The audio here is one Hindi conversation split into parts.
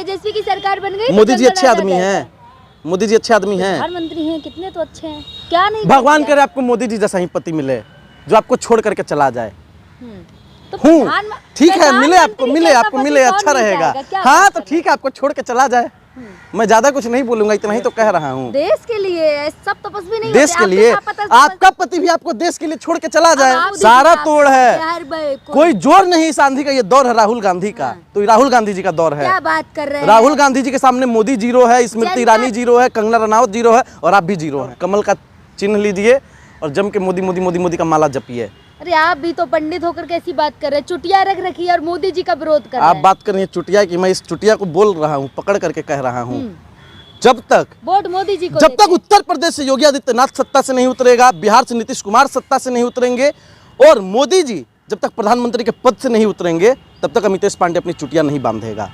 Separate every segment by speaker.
Speaker 1: तेजस्वी की सरकार बन गई।
Speaker 2: मोदी जी अच्छे आदमी हैं, मोदी जी अच्छे आदमी हैं,
Speaker 1: प्रधानमंत्री हैं, कितने तो अच्छे हैं, क्या नहीं।
Speaker 2: भगवान करे आपको मोदी जी जैसा ही पति मिले जो आपको छोड़ करके चला जाए।
Speaker 1: तो
Speaker 2: ठीक है, मिले आपको मिले अच्छा रहेगा। हाँ तो ठीक है, आपको छोड़ के चला जाए। मैं ज्यादा कुछ नहीं बोलूंगा, इतना ही तो कह रहा हूँ।
Speaker 1: देश के लिए सब तपस्वी नहीं
Speaker 2: देश के लिए आपका पति भी आपको देश के लिए छोड़ के चला जाए, सारा तोड़ है। कोई जोर नहीं इस आंधी का, ये दौर है राहुल गांधी का। तो राहुल गांधी जी का दौर है।
Speaker 1: क्या बात कर रहे हैं?
Speaker 2: राहुल गांधी जी के सामने मोदी जीरो है, स्मृति ईरानी जीरो है, कंगना रनौत जीरो है और आप भी जीरो है। कमल का चिन्ह लीजिए और जम के मोदी मोदी मोदी मोदी का माला जपिए।
Speaker 1: अरे आप भी तो पंडित होकर कैसी बात कर रहे हैं? चुटिया रख रखी है और मोदी जी का विरोध कर रहे हैं।
Speaker 2: आप बात कर रही हैं चुटिया की, मैं इस चुटिया को बोल रहा हूँ, पकड़ करके कह रहा हूँ। जब तक
Speaker 1: वोट मोदी जी को,
Speaker 2: जब तक उत्तर प्रदेश से योगी आदित्यनाथ सत्ता से नहीं उतरेगा, बिहार से नीतीश कुमार सत्ता से नहीं उतरेंगे और मोदी जी जब तक प्रधानमंत्री के पद से नहीं उतरेंगे, तब तक अमितेश पांडे अपनी चुटिया नहीं बांधेगा।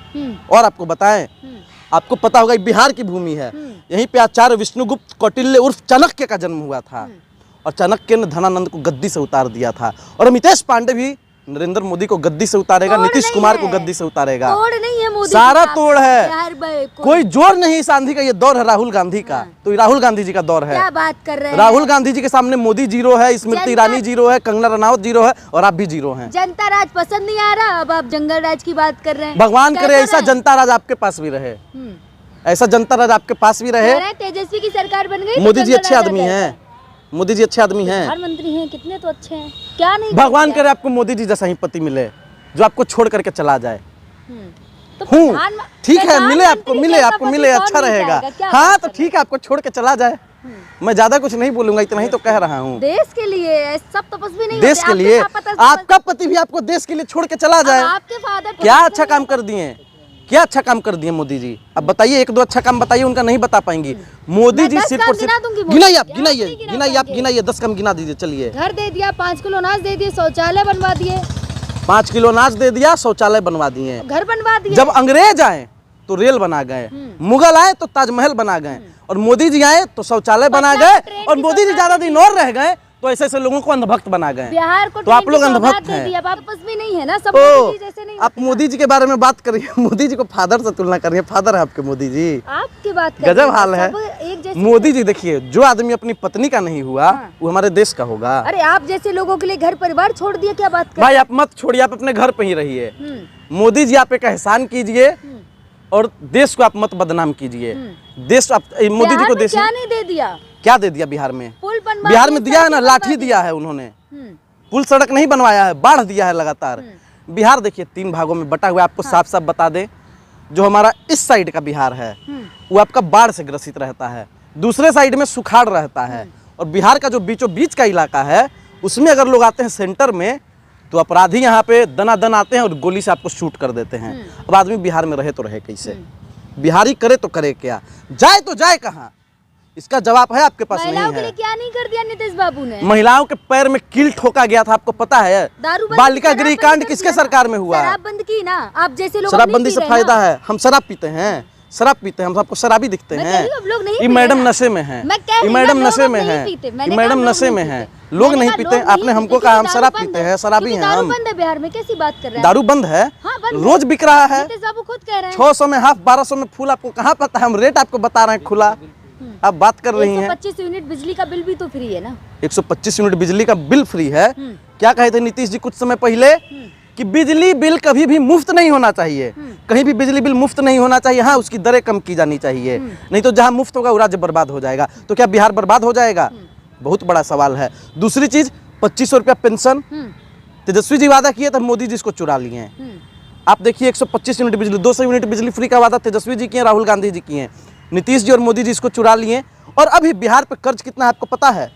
Speaker 2: और आपको बताएं, आपको पता होगा बिहार की भूमि है, यहीं पे आचार्य विष्णुगुप्त कौटिल्य उर्फ चाणक्य का जन्म हुआ था और चाणक्य ने धनानंद को गद्दी से उतार दिया था। और अमितेश पांडे भी नरेंद्र मोदी को गद्दी से उतारेगा, नीतीश कुमार को गद्दी से उतारेगा।
Speaker 1: तोड़ नहीं है मोदी,
Speaker 2: सारा तोड़ है। कोई जोर नहीं इस आंधी का, ये दौर है राहुल गांधी का। तो राहुल गांधी जी का दौर है।
Speaker 1: क्या बात कर रहे हैं?
Speaker 2: राहुल गांधी जी के सामने मोदी जीरो है, स्मृति ईरानी जीरो है, कंगना रनौत जीरो है और आप भी जीरो हैं।
Speaker 1: जनता राज पसंद नहीं आ रहा, अब आप जंगल राज की बात कर रहे हैं।
Speaker 2: भगवान करे ऐसा जनता राज आपके पास भी रहे, ऐसा जनता राज आपके पास भी रहे।
Speaker 1: तेजस्वी की सरकार बन गई।
Speaker 2: मोदी जी अच्छे आदमी हैं, मोदी जी अच्छे आदमी हैं,
Speaker 1: प्रधानमंत्री हैं, कितने तो अच्छे हैं, क्या नहीं।
Speaker 2: भगवान करे आपको मोदी जी जैसा ही पति मिले जो आपको छोड़ करके चला जाए।
Speaker 1: तो
Speaker 2: ठीक है, मिले आपको मिले अच्छा रहेगा। हाँ तो ठीक है, आपको छोड़ के चला जाए। मैं ज्यादा कुछ नहीं बोलूंगा, इतना ही तो कह रहा हूँ।
Speaker 1: देश के लिए सब तपस्वी नहीं,
Speaker 2: देश के लिए आपका पति भी आपको देश के लिए छोड़ के चला जाए।
Speaker 1: आपके फादर
Speaker 2: क्या अच्छा काम कर दिए, क्या अच्छा काम कर दिए मोदी जी? अब बताइए, एक दो अच्छा काम बताइए, उनका नहीं बता पाएंगी। मोदी जी सिर्फ और सिर्फ गिनाइए 10 काम गिना दीजिए। चलिए,
Speaker 1: घर दे दिया, 5 किलो अनाज दे दिए, शौचालय बनवा दिए।
Speaker 2: 5 किलो अनाज दे दिया, शौचालय बनवा दिए,
Speaker 1: घर बनवा दिए।
Speaker 2: जब अंग्रेज आए तो रेल बना गए, मुगल आए तो ताजमहल बना गए और मोदी जी आए तो शौचालय बना गए और मोदी जी ज्यादा दिन और रह गए तो ऐसे ऐसे लोगों को अंधभक्त बना गए।
Speaker 1: बिहार को
Speaker 2: तो आप लोग अंधभक्त हैं।
Speaker 1: वापस भी नहीं है ना, सब मोदी जी जैसे नहीं।
Speaker 2: आप मोदी जी के बारे में बात करिए, मोदी जी को फादर से तुलना करिए। फादर है आपके मोदी जी,
Speaker 1: आपकी बात
Speaker 2: गजब हाल है। मोदी जी देखिए, जो आदमी अपनी पत्नी का नहीं हुआ वो हमारे देश का होगा।
Speaker 1: अरे आप जैसे लोगों के लिए घर परिवार छोड़ दिया, क्या बात कर?
Speaker 2: भाई आप मत छोड़िए, आप अपने घर पे ही रहिए। मोदी जी आप एक एहसान कीजिए और देश को आप मत बदनाम कीजिए। देश मोदी जी को देश
Speaker 1: क्या नहीं दे दिया?
Speaker 2: क्या दे दिया बिहार में?
Speaker 1: पुल बनवा
Speaker 2: बिहार में दिया है ना, लाठी दिया है उन्होंने। पुल सड़क नहीं बनवाया है, बाढ़ दिया है लगातार। बिहार देखिए 3 भागों में बटा हुआ है। आपको साफ साफ बता दें, जो हमारा इस साइड का बिहार है वो आपका बाढ़ से ग्रसित रहता है, दूसरे साइड में सुखाड़ रहता है और बिहार का जो बीचों बीच का इलाका है उसमें अगर लोग आते हैं सेंटर में तो अपराधी यहाँ पे दनादन आते हैं और गोली से आपको शूट कर देते हैं। अब आदमी बिहार में रहे तो रहे कैसे? बिहारी करे तो करे क्या, जाए तो जाए कहाँ? इसका जवाब है आपके पास नहीं है।
Speaker 1: महिलाओं के लिए क्या नहीं कर दिया नीतीश बाबू ने?
Speaker 2: महिलाओं के पैर में कील ठोका गया था, आपको पता है? बालिका गृह कांड किसके सरकार में हुआ?
Speaker 1: शराब बंद की ना, आप जैसे लोग
Speaker 2: शराबबंदी से फायदा है। हम शराब पीते हैं, शराब पीते हैं, हम सबको शराबी दिखते हैं। ये मैडम नशे में है, ये मैडम नशे में है, ये मैडम नशे में है। लोग नहीं पीते, आपने हमको कहा हम शराब पीते हैं, शराबी हैं हम।
Speaker 1: बंद है बिहार में, कैसी बात कर रहे हैं?
Speaker 2: दारू बंद है, रोज बिक रहा है।
Speaker 1: बाबू खुद कह रहे हैं
Speaker 2: 600 में हाफ, 1200 में फुल। आपको कहाँ पता है? हम रेट आपको बता रहे हैं खुला, आप बात कर रही हैं।
Speaker 1: 125 यूनिट बिजली का बिल भी तो फ्री है ना?
Speaker 2: 125 यूनिट बिजली का बिल फ्री है। क्या कहे थे नीतीश जी कुछ समय पहले कि बिजली बिल कभी भी मुफ्त नहीं होना चाहिए, कहीं भी बिजली बिल मुफ्त नहीं होना चाहिए। हाँ, उसकी दरें कम की जानी चाहिए, नहीं तो जहाँ मुफ्त होगा वो राज्य बर्बाद हो जाएगा। तो क्या बिहार बर्बाद हो जाएगा? बहुत बड़ा सवाल है। दूसरी चीज, 2500 रुपया पेंशन तेजस्वी जी वादा किए थे, मोदी जी इसको चुरा लिए हैं। आप देखिए 125 यूनिट बिजली, 200 यूनिट बिजली फ्री का वादा तेजस्वी जी किए, राहुल गांधी जी किए, नीतीश जी और मोदी जी इसको चुरा लिए। और अभी बिहार पे कर्ज कितना है आपको पता है?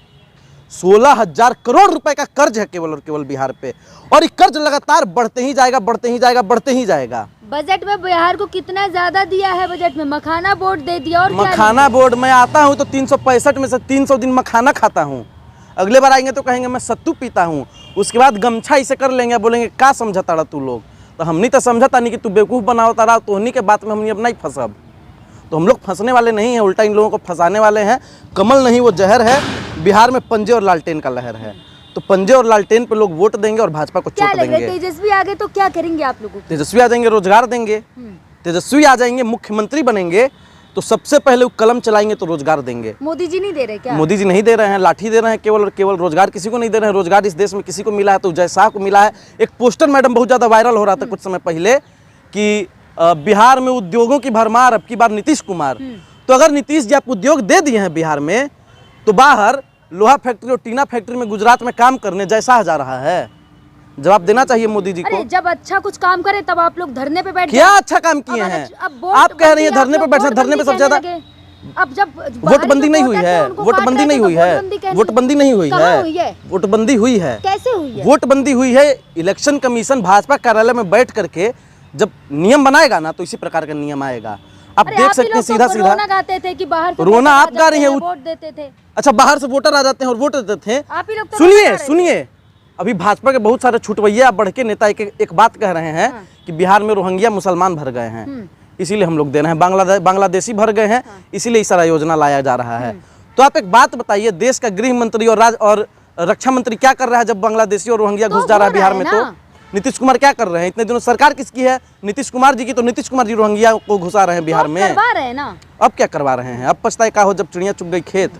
Speaker 2: 16,000 करोड़ रुपए का कर्ज है केवल और केवल बिहार पे, और ये कर्ज लगातार बढ़ते ही जाएगा, बढ़ते ही जाएगा, बढ़ते ही जाएगा।
Speaker 1: बजट में बिहार को कितना ज्यादा दिया है? बजट में मखाना बोर्ड दे दिया। और
Speaker 2: मखाना बोर्ड में आता हूँ तो 365 में से 300 दिन मखाना खाता हूँ। अगले बार आएंगे तो कहेंगे मैं सत्तू पीता हूँ। उसके बाद गमछा इसे कर लेंगे, बोलेंगे का समझता रहा तू लोग। तो हमनी तो समझता नहीं कि तू बेवकूफ़ बनाता रहा, तो उन्हीं के बात में हमने अब नहीं फंसब। तो हम लोग फंसने वाले नहीं हैं, उल्टा इन लोगों को फंसाने वाले हैं। कमल नहीं वो जहर है। बिहार में पंजे और लालटेन का लहर है, तो पंजे और लालटेन पे लोग वोट देंगे और भाजपा को चोट देंगे।
Speaker 1: तेजस्वी आ गए तो क्या करेंगे आप लोगों?
Speaker 2: तेजस्वी आ जाएंगे, रोजगार देंगे, तेजस्वी आ जाएंगे, मुख्यमंत्री बनेंगे, तो सबसे पहले वो कलम चलाएंगे तो रोजगार देंगे।
Speaker 1: मोदी जी नहीं दे रहे क्या?
Speaker 2: मोदी जी नहीं दे रहे हैं, लाठी दे रहे हैं केवल और केवल। रोजगार किसी को नहीं दे रहे हैं। रोजगार इस देश में किसी को मिला है तो जय शाह को मिला है। एक पोस्टर मैडम बहुत ज़्यादा वायरल हो रहा था कुछ समय पहले कि बिहार में उद्योगों की भरमार, अब की बार नीतीश कुमार। तो अगर नीतीश जी आप उद्योग दे दिए हैं बिहार में, तो बाहर लोहा फैक्ट्री और टीना फैक्ट्री में गुजरात में काम करने जय शाह जा रहा है। जवाब देना चाहिए मोदी जी को।
Speaker 1: अरे जब अच्छा कुछ काम करे तब आप लोग धरने पे बैठ
Speaker 2: क्या
Speaker 1: जाए।
Speaker 2: अच्छा काम किए
Speaker 1: अब
Speaker 2: हैं?
Speaker 1: अब
Speaker 2: आप कह रही हैं
Speaker 1: वोट
Speaker 2: धरने पे बैठना,
Speaker 1: वोट
Speaker 2: धरने पे
Speaker 1: बंदी
Speaker 2: सबसे ज्यादा
Speaker 1: कहने लगे। अब जब
Speaker 2: वोटबंदी नहीं हुई है, वोटबंदी नहीं हुई है, वोटबंदी नहीं हुई है, वोटबंदी हुई है।
Speaker 1: कैसे हुई है?
Speaker 2: वोटबंदी हुई है। इलेक्शन कमीशन भाजपा कार्यालय में बैठ करके जब नियम बनाएगा ना, तो इसी प्रकार का नियम आएगा। आप देख सकते हैं सीधा सीधा।
Speaker 1: रोना गाते थे कि बाहर से
Speaker 2: रोना
Speaker 1: वोटर
Speaker 2: आप गा रही हैं,
Speaker 1: वोट देते थे।
Speaker 2: अच्छा बाहर से वोटर आ जाते हैं और वोट देते थे।
Speaker 1: आप ही लोग तो
Speaker 2: सुनिए
Speaker 1: रोना गा रहे थे।
Speaker 2: सुनिए, अभी भाजपा के बहुत सारे छुटवैया बढ़ के नेता एक बात कह रहे हैं कि बिहार में रोहिंग्या मुसलमान भर गए हैं, इसीलिए हम लोग दे रहे हैं। बांग्लादेशी भर गए हैं, इसीलिए इस सारा योजना लाया जा रहा है। तो आप एक बात बताइए, देश का गृह मंत्री और रक्षा मंत्री क्या कर रहा है जब बांग्लादेशी और रोहिंग्या घुस जा रहा है बिहार में? तो नीतीश कुमार क्या कर रहे हैं? इतने दिनों सरकार किसकी है? नीतीश कुमार जी की। तो नीतीश कुमार जी रोहिंग्या को घुसा रहे हैं बिहार में।
Speaker 1: करवा रहे हैं ना।
Speaker 2: अब क्या करवा रहे हैं? अब पछताए का हो जब चिड़िया चुग गई खेत।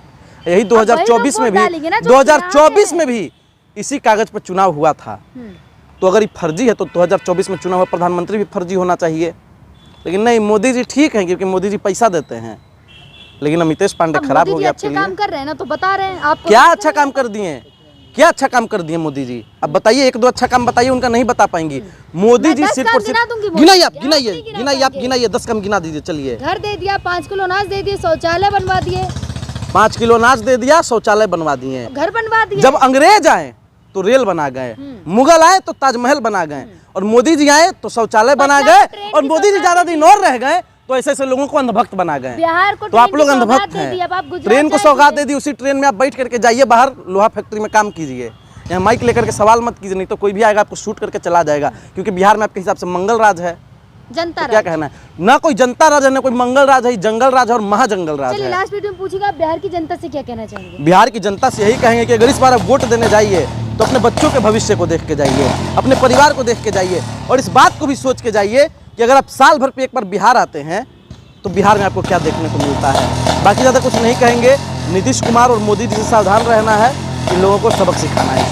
Speaker 2: यही 2024 में भी,
Speaker 1: डालेंगे ना जो
Speaker 2: 2024 में भी इसी कागज पर चुनाव हुआ था। तो अगर ये फर्जी है तो 2024 में चुनाव हुआ प्रधानमंत्री भी फर्जी होना चाहिए। लेकिन नहीं, मोदी जी ठीक है क्योंकि मोदी जी पैसा देते हैं। लेकिन अमितेश पांडे खराब हो गया आपके लिए।
Speaker 1: काम कर रहे हैं ना, तो बता रहे हैं आपको।
Speaker 2: क्या अच्छा काम कर दिए? क्या अच्छा काम कर दिए मोदी जी? अब बताइए, एक दो अच्छा काम बताइए, उनका नहीं बता पाएंगी। मोदी जी सिर्फ और सिर्फ गिनाइए, आप गिनाइए 10 काम गिना दीजिए। चलिए,
Speaker 1: घर दे दिया, 5 किलो अनाज दे दिए, शौचालय बनवा दिए।
Speaker 2: 5 किलो अनाज दे दिया, शौचालय बनवा दिए।
Speaker 1: घर बनवा दिए।
Speaker 2: जब अंग्रेज आए तो रेल बना गए, मुगल आए तो ताजमहल बना गए, और मोदी जी आए तो शौचालय बना गए, और मोदी जी ज्यादा दिन और रह गए तो ऐसे ऐसे लोगों को अंधभक्त बना गए।
Speaker 1: बिहार को
Speaker 2: तो आप लोग अंधभक्त हैं। ट्रेन को सौगात दे दी, उसी ट्रेन में आप बैठ करके जाइए बाहर, लोहा फैक्ट्री में काम कीजिए। यहाँ माइक लेकर के सवाल मत कीजिए, नहीं तो कोई भी आएगा आपको शूट करके चला जाएगा। क्योंकि बिहार में आपके हिसाब से मंगल राज है,
Speaker 1: जनता
Speaker 2: तो क्या कहना है? ना कोई जनता राज है, ना कोई मंगल राज है, जंगल राज है और महाजंगल राज है।
Speaker 1: लास्ट वीडियो में पूछेगा, बिहार की जनता से क्या कहना चाहेंगे?
Speaker 2: बिहार की जनता से यही कहेंगे कि अगर इस बार आप वोट देने जाइए तो अपने बच्चों के भविष्य को देख के जाइए, अपने परिवार को देख के जाइए, और इस बात को भी सोच के जाइए कि अगर आप साल भर पे एक बार बिहार आते हैं तो बिहार में आपको क्या देखने को मिलता है। बाकी ज़्यादा कुछ नहीं कहेंगे। नीतीश कुमार और मोदी जी से सावधान रहना है, इन लोगों को सबक सिखाना है।